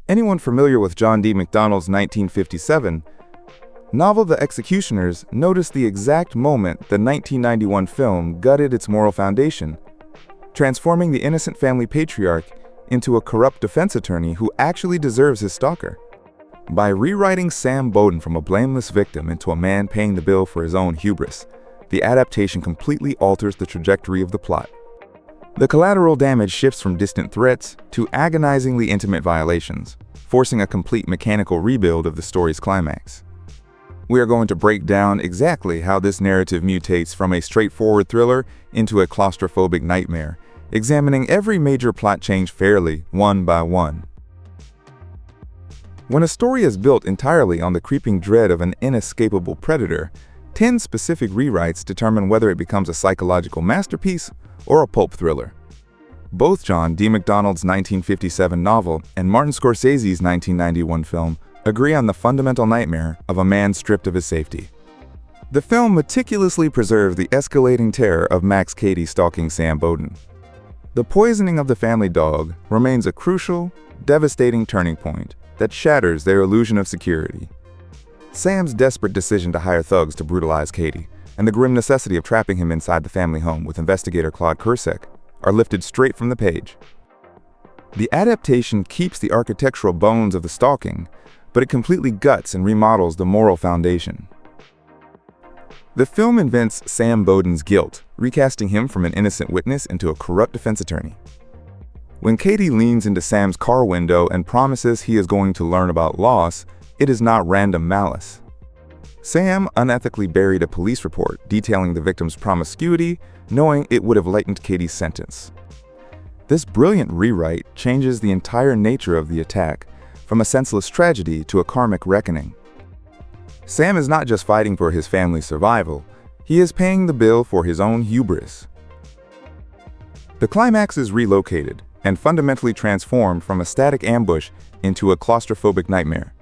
Anyone familiar with John D. MacDonald's 1957 novel The Executioners noticed the exact moment the 1991 film gutted its moral foundation, transforming the innocent family patriarch into a corrupt defense attorney who actually deserves his stalker. By rewriting Sam Bowden from a blameless victim into a man paying the bill for his own hubris, the adaptation completely alters the trajectory of the plot. The collateral damage shifts from distant threats to agonizingly intimate violations, forcing a complete mechanical rebuild of the story's climax. We are going to break down exactly how this narrative mutates from a straightforward thriller into a claustrophobic nightmare, examining every major plot change fairly, one by one. When a story is built entirely on the creeping dread of an inescapable predator, 10 specific rewrites determine whether it becomes a psychological masterpiece or a pulp thriller. Both John D. MacDonald's 1957 novel and Martin Scorsese's 1991 film agree on the fundamental nightmare of a man stripped of his safety. The film meticulously preserves the escalating terror of Max Cady stalking Sam Bowden. The poisoning of the family dog remains a crucial, devastating turning point that shatters their illusion of security. Sam's desperate decision to hire thugs to brutalize Cady and the grim necessity of trapping him inside the family home with investigator Claude Kursek are lifted straight from the page. The adaptation keeps the architectural bones of the stalking, but it completely guts and remodels the moral foundation. The film invents Sam Bowden's guilt, recasting him from an innocent witness into a corrupt defense attorney. When Cady leans into Sam's car window and promises he is going to learn about loss, it is not random malice. Sam unethically buried a police report detailing the victim's promiscuity, knowing it would have lightened Cady's sentence. This brilliant rewrite changes the entire nature of the attack, from a senseless tragedy to a karmic reckoning. Sam is not just fighting for his family's survival, he is paying the bill for his own hubris. The climax is relocated and fundamentally transformed from a static ambush into a claustrophobic nightmare.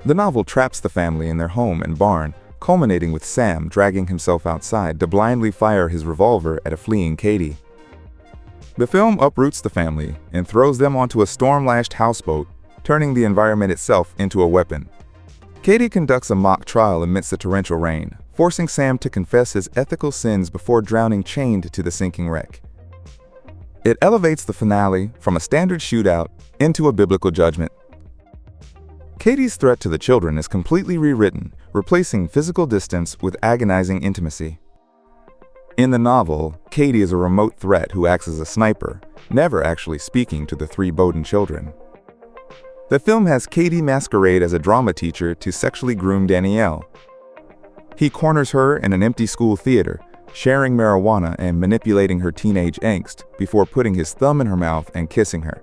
The novel traps the family in their home and barn, culminating with Sam dragging himself outside to blindly fire his revolver at a fleeing Cady. The film uproots the family and throws them onto a storm-lashed houseboat, turning the environment itself into a weapon. Cady conducts a mock trial amidst the torrential rain, forcing Sam to confess his ethical sins before drowning chained to the sinking wreck. It elevates the finale from a standard shootout into a biblical judgment. Cady's threat to the children is completely rewritten, replacing physical distance with agonizing intimacy. In the novel, Cady is a remote threat who acts as a sniper, never actually speaking to the 3 Bowden children. The film has Cady masquerade as a drama teacher to sexually groom Danielle. He corners her in an empty school theater, sharing marijuana and manipulating her teenage angst before putting his thumb in her mouth and kissing her.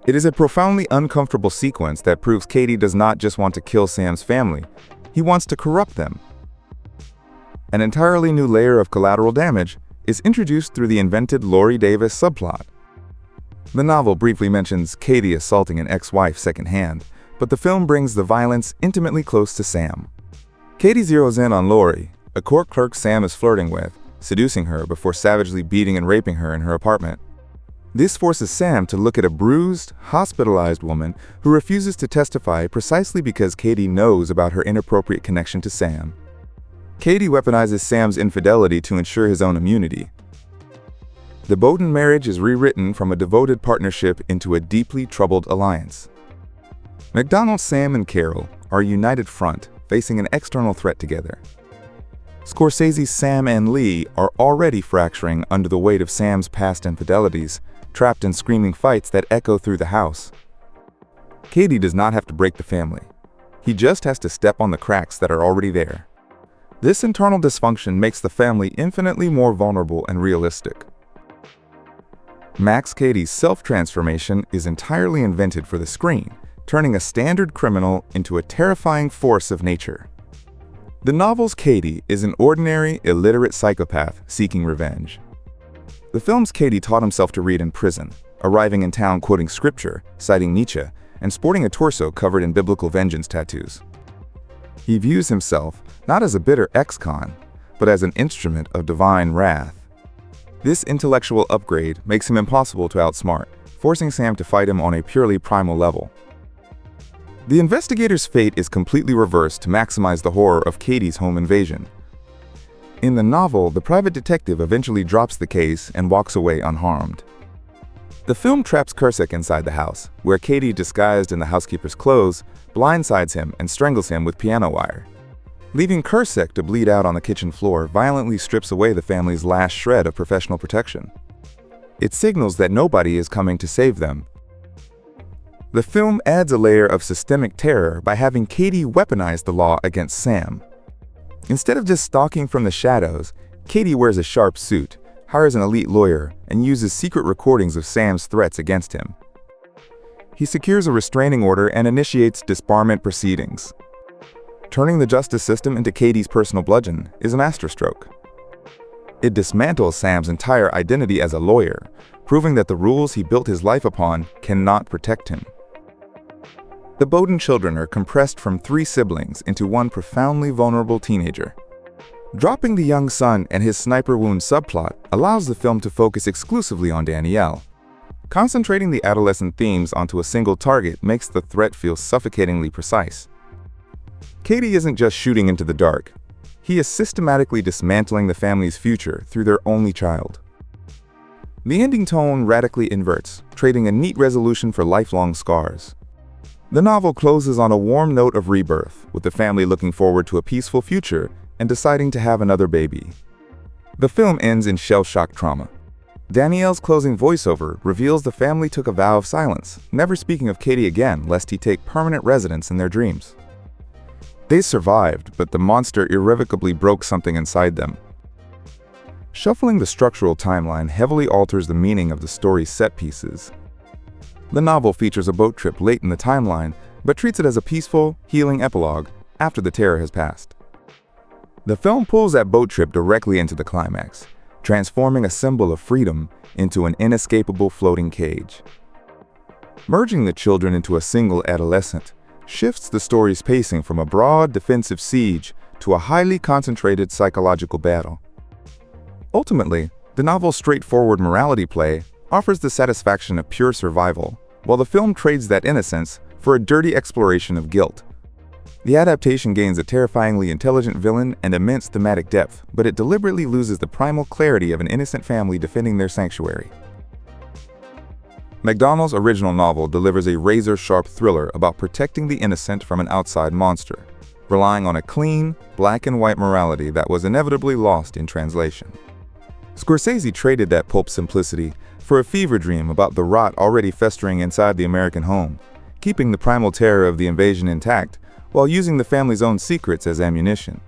It is a profoundly uncomfortable sequence that proves Cady does not just want to kill Sam's family, he wants to corrupt them. An entirely new layer of collateral damage is introduced through the invented Laurie Davis subplot. The novel briefly mentions Cady assaulting an ex-wife secondhand, but the film brings the violence intimately close to Sam. Cady zeroes in on Laurie, a court clerk Sam is flirting with, seducing her before savagely beating and raping her in her apartment. This forces Sam to look at a bruised, hospitalized woman who refuses to testify precisely because Cady knows about her inappropriate connection to Sam. Cady weaponizes Sam's infidelity to ensure his own immunity. The Bowden marriage is rewritten from a devoted partnership into a deeply troubled alliance. MacDonald, Sam, and Carol are a united front, facing an external threat together. Scorsese's Sam and Lee are already fracturing under the weight of Sam's past infidelities, trapped in screaming fights that echo through the house. Cady does not have to break the family. He just has to step on the cracks that are already there. This internal dysfunction makes the family infinitely more vulnerable and realistic. Max Cady's self-transformation is entirely invented for the screen, turning a standard criminal into a terrifying force of nature. The novel's Cady is an ordinary, illiterate psychopath seeking revenge. The film's Cady taught himself to read in prison, arriving in town quoting scripture, citing Nietzsche, and sporting a torso covered in biblical vengeance tattoos. He views himself not as a bitter ex-con, but as an instrument of divine wrath. This intellectual upgrade makes him impossible to outsmart, forcing Sam to fight him on a purely primal level. The investigator's fate is completely reversed to maximize the horror of Katie's home invasion. In the novel, the private detective eventually drops the case and walks away unharmed. The film traps Kursek inside the house, where Katie, disguised in the housekeeper's clothes, blindsides him and strangles him with piano wire. Leaving Kursek to bleed out on the kitchen floor violently strips away the family's last shred of professional protection. It signals that nobody is coming to save them. The film adds a layer of systemic terror by having Katie weaponize the law against Sam. Instead of just stalking from the shadows, Katie wears a sharp suit, hires an elite lawyer, and uses secret recordings of Sam's threats against him. He secures a restraining order and initiates disbarment proceedings. Turning the justice system into Katie's personal bludgeon is a masterstroke. It dismantles Sam's entire identity as a lawyer, proving that the rules he built his life upon cannot protect him. The Bowden children are compressed from 3 siblings into one profoundly vulnerable teenager. Dropping the young son and his sniper wound subplot allows the film to focus exclusively on Danielle. Concentrating the adolescent themes onto a single target makes the threat feel suffocatingly precise. Katie isn't just shooting into the dark. He is systematically dismantling the family's future through their only child. The ending tone radically inverts, trading a neat resolution for lifelong scars. The novel closes on a warm note of rebirth, with the family looking forward to a peaceful future and deciding to have another baby. The film ends in shell-shock trauma. Danielle's closing voiceover reveals the family took a vow of silence, never speaking of Katie again lest he take permanent residence in their dreams. They survived, but the monster irrevocably broke something inside them. Shuffling the structural timeline heavily alters the meaning of the story's set pieces. The novel features a boat trip late in the timeline, but treats it as a peaceful, healing epilogue after the terror has passed. The film pulls that boat trip directly into the climax, transforming a symbol of freedom into an inescapable floating cage. Merging the children into a single adolescent shifts the story's pacing from a broad defensive siege to a highly concentrated psychological battle. Ultimately, the novel's straightforward morality play offers the satisfaction of pure survival, while the film trades that innocence for a dirty exploration of guilt. The adaptation gains a terrifyingly intelligent villain and immense thematic depth, but it deliberately loses the primal clarity of an innocent family defending their sanctuary. McDonald's original novel delivers a razor-sharp thriller about protecting the innocent from an outside monster, relying on a clean, black-and-white morality that was inevitably lost in translation. Scorsese traded that pulp simplicity for a fever dream about the rot already festering inside the American home, keeping the primal terror of the invasion intact while using the family's own secrets as ammunition.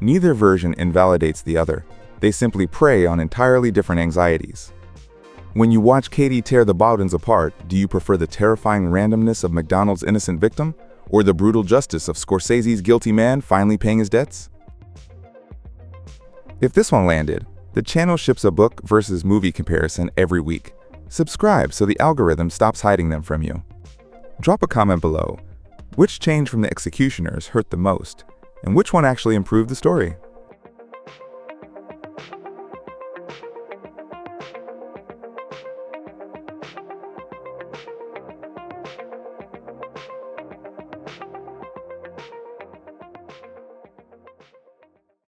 Neither version invalidates the other. They simply prey on entirely different anxieties. When you watch Katie tear the Bowdens apart, do you prefer the terrifying randomness of McDonald's innocent victim, or the brutal justice of Scorsese's guilty man finally paying his debts? If this one landed, the channel ships a book versus movie comparison every week. Subscribe so the algorithm stops hiding them from you. Drop a comment below. Which change from the executioners hurt the most, and which one actually improved the story?